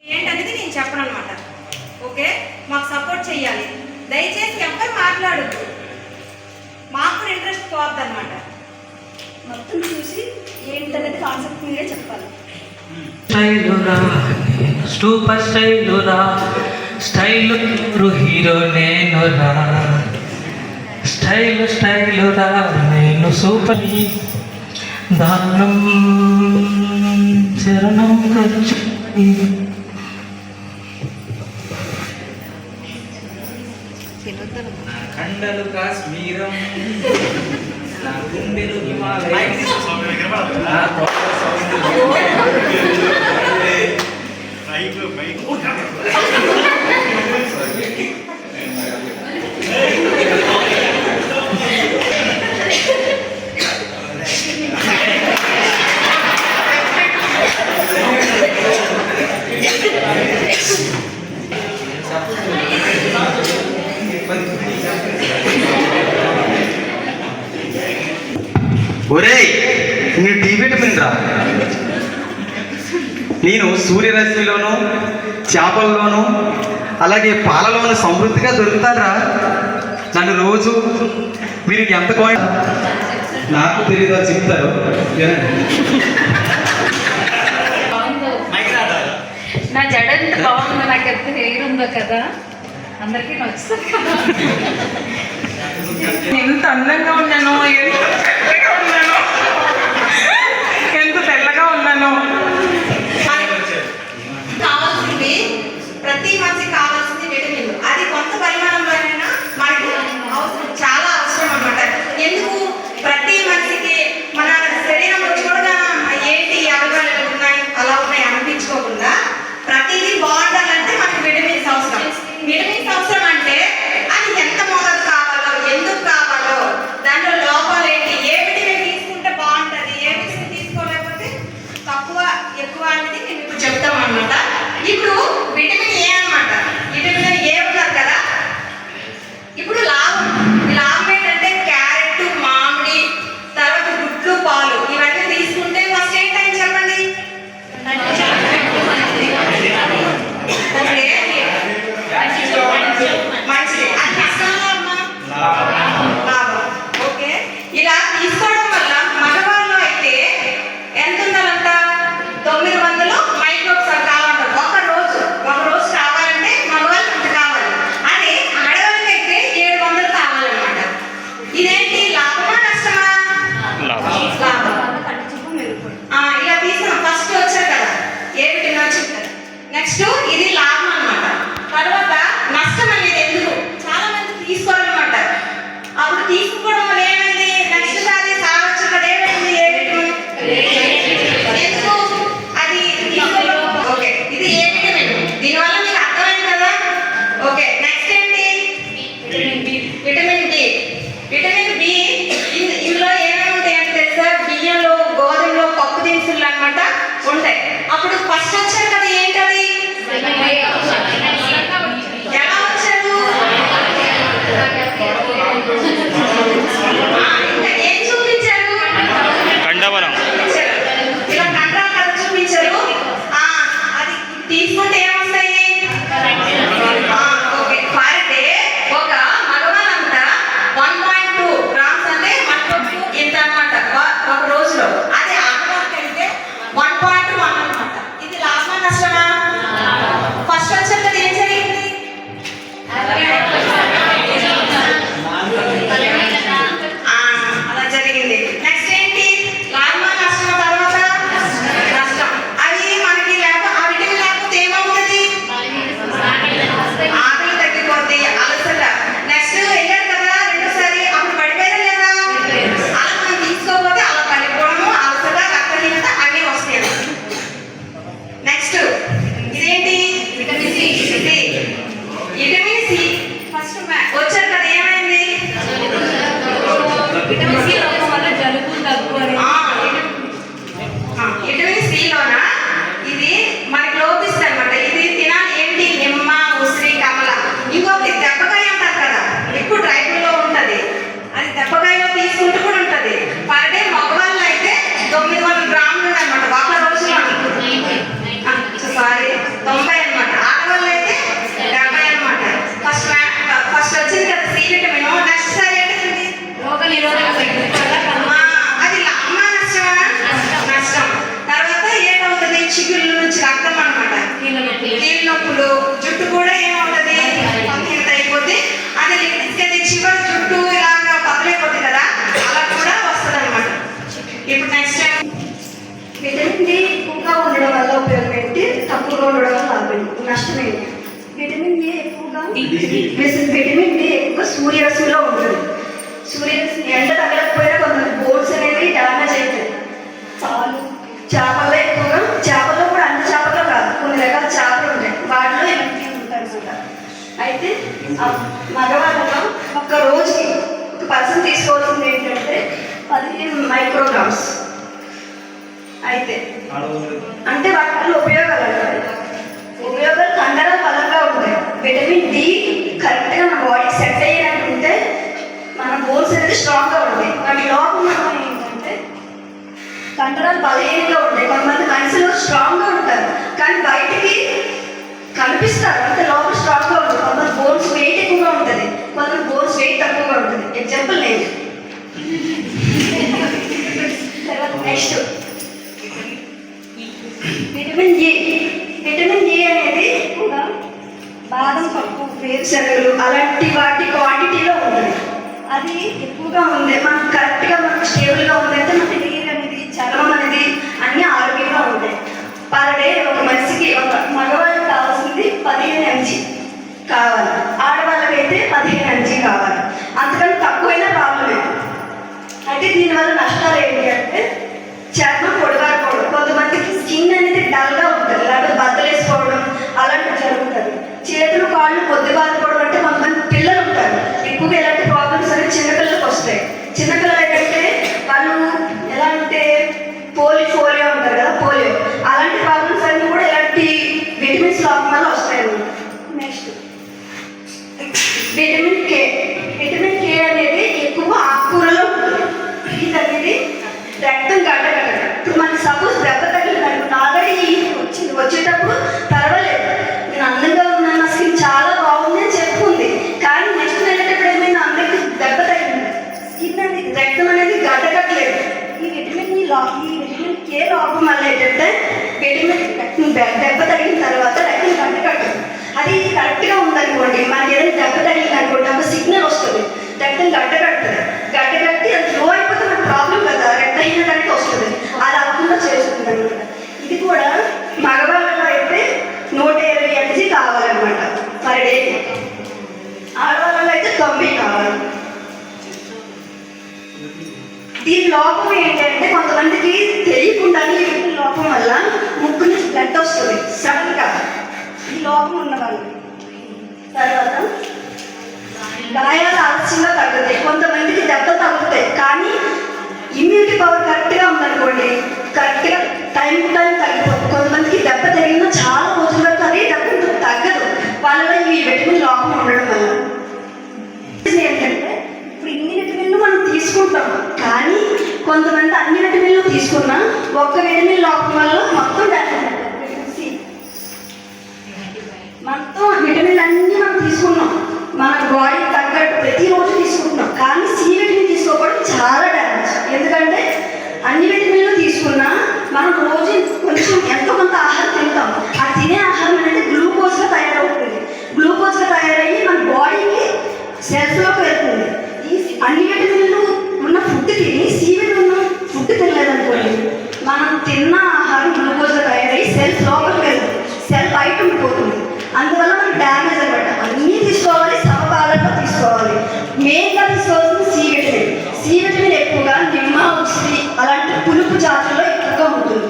ఏంటనేది నేను చెప్పను అనమాట. ఓకే, మాకు సపోర్ట్ చేయాలి. దయచేసి ఎవ్వరు మాట్లాడద్దు, మాకు ఇంట్రెస్ట్ పోవద్దు అనమాట. మొత్తం చూసి ఏంటనేది కాన్సెప్ట్ మీరే చెప్పాలి. సూపర్ స్టైలురా, స్టైల్ హీరో నేనురా, స్టైలురా నేను సూపర్ దానం చరణం కండలు కాశ్మీరం, నా గుండెలు హిమాలయం. ఒరేయ్, నీ టీవీ పింద్రా. నేను సూర్యరశ్మిలోను, చేపల్లోనూ, అలాగే పాలలోను సమృద్ధిగా దొరుకుతారా. నన్ను రోజు మీరు ఎంత కాయిన్ నాకు తెలియదో చెప్తారు. నా జడ ఎంత బాగుందో, నాకు ఎంత హెయిర్ ఉందో కదా, అందరికీ నచ్చుతుంది కదా. ఎంత అందంగా ఉన్నాను, ఎంత తెల్లగా ఉన్నాను. కావాల్సింది ప్రతి మనిషికి కావాల్సింది విటమిన్లు. అది కొంత పరిమాణంలోనైనా మనకి అవసరం, చాలా అవసరం అన్నమాట. ఎందుకు ప్రతి మనిషికి మన శరీరంలో చూడగా ఏంటి అవగాహన ఉన్నాయి అలా ఉన్నాయి అనిపించుకోకుండా ప్రతిదీ బాగుండాలంటే మనకి విటమిన్స్ అవసరం. విటమిన్స్ అవసరం అంటే అది ఎంత మోతాదు కావాలో, ఎందుకు కావాలో, దాంట్లో లోపాలు ఏంటి, ఏ విటమిన్ తీసుకుంటే బాగుంటుంది, ఏ విటమిన్ తీసుకోలేకపోతే తక్కువ విటమిన్ డి ఎక్కువ సూర్యరశ్మిలో ఉంటుంది. సూర్యరశ్మి ఎండ తగలకపోయినా కొంతమంది బోన్స్ అనేవి డ్యామేజ్ అవుతాయి. చేపల్లో ఎక్కువగా, చేపల్లో కూడా అన్ని చేపల్లో కాదు, కొన్ని రకాల చేపలు ఉంటాయి, వాటిలో ఇలాంటివి ఉంటాయి అనమాట. అయితే మగవాళ్ళలో ఒక రోజుకి ఒక పర్సన్ తీసుకోవాల్సింది ఏంటంటే 15 మైక్రోగ్రామ్స్. అయితే అంటే వాటి వల్ల ఉపయోగాలు కండరాలు బలంగా ఉంటాయి. విటమిన్ డి కరెక్ట్గా మన బాడీకి సెట్ అయ్యేటట్టు ఉంటే మన బోన్స్ అనేది స్ట్రాంగ్గా ఉంటాయి. వాటి లోపం ఏంటంటే కండరాలు బలహీనంగా ఉంటాయి. కొంతమంది మనుషులు స్ట్రాంగ్గా ఉంటారు కానీ బయటికి కనిపిస్తారు, అంటే లోపల స్ట్రాంగ్గా ఉంటుంది. కొంతమంది బోన్స్ వెయిట్ ఎక్కువగా ఉంటుంది, కొంతమంది బోన్స్ వెయిట్ తక్కువగా ఉంటుంది. ఎగ్జాంపుల్ నేను. Next vitamin A. Vitamin A అనేది కూడా బాదం పప్పు, వేరుశనగలు అలాంటి వాటి క్వాంటిటీలో ఉంటుంది. అది ఎక్కువగా ఉంది మనకు కరెక్ట్గా మనకు స్టేబుల్గా ఉందంటే మన హెయిర్ అనేది, చర్మం అనేది అన్నీ ఆరోగ్యంగా ఉంటాయి. పర్ డే ఒక మనిషికి, ఒక మగవాళ్ళకి కావాల్సింది 15 mg కావాలి, ఆడవాళ్ళకైతే 15 mg కావాలి. అంతకని తక్కువైనా ప్రాబ్లమే. అయితే దీనివల్ల నష్టాలు ఏంటి అంటే చర్మం పొడిగారిపోవడం, కొంతమందికి స్కిన్ అనేది డల్గా ఉంటుంది, లేకపోతే బద్దలేసుకోవడం అలాంటివి జరుగుతుంది. చేతులు కాళ్ళు పొద్దుబారిపోవడం, అంటే కొంతమంది పిల్లలు ఉంటారు ఎక్కువగా ఇలాంటి ప్రాబ్లమ్స్ అనేవి చిన్నపిల్లలకు వస్తాయి. చిన్నపిల్లలు ఏంటంటే వాళ్ళు ఎలా అంటే పోలియో ఉంటారు కదా, పోలియో అలాంటి ప్రాబ్లమ్స్ అన్నీ కూడా ఇలాంటి విటమిన్స్ లోపం వల్ల వస్తాయి అన్నమాట. Next vitamin K. Vitamin K అనేది ఎక్కువ ఆకుకూరలో ఉంటుంది. ఇది అనేది రక్తం గడ్డగట్టడం. ఇప్పుడు మనకి సపోజ్ దెబ్బ తగిలిందనుకుంటే ఆల్రెడీ వచ్చేటప్పుడు పర్వాలేదు, నేను అందంగా ఉన్నాను, నా స్కిన్ చాలా బాగుంది అని చెప్పుకుంది. కానీ నెక్స్ట్ వెళ్ళేటప్పుడు ఏమైనా అందరికి దెబ్బ తగిలింది, స్కిన్ అనేది రక్తం అనేది గడ్డగట్టలేదు. ఈ విటమిన్ కే లోపం వల్ల ఏంటంటే దెబ్బ తగిలిన తర్వాత రక్తం గడ్డగట్టదు. అది కరెక్ట్గా ఉందనుకోండి, మనకి ఏదైనా దెబ్బ తగిలింది అనుకోండి, ఒక సిగ్నల్ వస్తుంది, రక్తం గడ్డగడుతుంది. గడ్డగట్టి అది ఫ్లో అయిపోతే మనకు ప్రాబ్లం కదా, రక్తహీన కనుక వస్తుంది. అది అవ్వకుండా చేస్తుంది అనమాట. ఇది కూడా మగవాళ్ళలో అయితే 120 mg కావాలన్నమాట పర్ డే. ఆడవాళ్ళలో అయితే 90 కావాలి. దీని లోపం ఏంటంటే కొంతమందికి తెలియకుండానే ఈ లోపం వల్ల ముక్కు నుంచి బ్లడ్ వస్తుంది సడన్గా, ఈ లోపం ఉన్న వాళ్ళు. తర్వాత గాయాలు ఆలస్యంగా తగ్గుతాయి. కొంతమందికి దెబ్బలు తగ్గుతాయి కానీ ఇమ్యూనిటీ పవర్ కరెక్ట్గా ఉందనుకోండి, కరెక్ట్గా టైం టు టైం తగ్గిపోతుంది. కొంతమందికి దెబ్బ తగిలినా చాలా రోజుల వరకు అది దెబ్బ తగ్గదు, వాళ్ళలో ఈ విటమిన్ లోపం ఉండడం వల్ల. ఏంటంటే ఇప్పుడు ఇన్ని విటమిన్లు మనం తీసుకుంటాం కానీ కొంతమంది అన్ని విటమిన్లు తీసుకున్నా ఒక్క విటమిన్ లోపం వల్ల మొత్తం డ్యామేజ్ అవుతుంది. Vitamin C. మొత్తం విటమిన్లు అన్నీ మనం తీసుకున్నాం, మన బాడీ తగ్గట్టు ప్రతిరోజు తీసుకుంటున్నాం, కానీ సి విటమిన్ తీసుకోవడం చాలా డ్యామేజ్. ఎందుకంటే అన్ని విటమిన్లు తీసుకున్నా మనం రోజు కొంచెం ఎంతో కొంత ఆహారం తింటాం. ఆ తినే ఆహారం అనేది గ్లూకోజ్గా తయారవుతుంది. గ్లూకోజ్గా తయారయ్యి మన బాడీకి సెల్స్లోకి వెళ్తుంది. ఈ అన్ని విటమిన్లు ఉన్న ఫుడ్ తిని సి విటమిన్ ఉన్న ఫుడ్ తినలేదనుకోండి, మనం తిన్న ఆహారం గ్లూకోజ్గా తయారయ్యి సెల్స్ లోపలికి వెళ్తుంది, సెల్ బయట ఉండిపోతుంది. అందువల్ల మనకి డ్యామేజ్ అనమాట. అన్నీ తీసుకోవాలి, సమపాలనలో తీసుకోవాలి. మెయిన్గా తీసుకోవాల్సింది సి విటమిన్. సి విటమిన్ ఎక్కువగా నిమ్మ, ఉసిరి అలాంటి పులుపు జాతుల్లో ఎక్కువగా ఉంటుంది.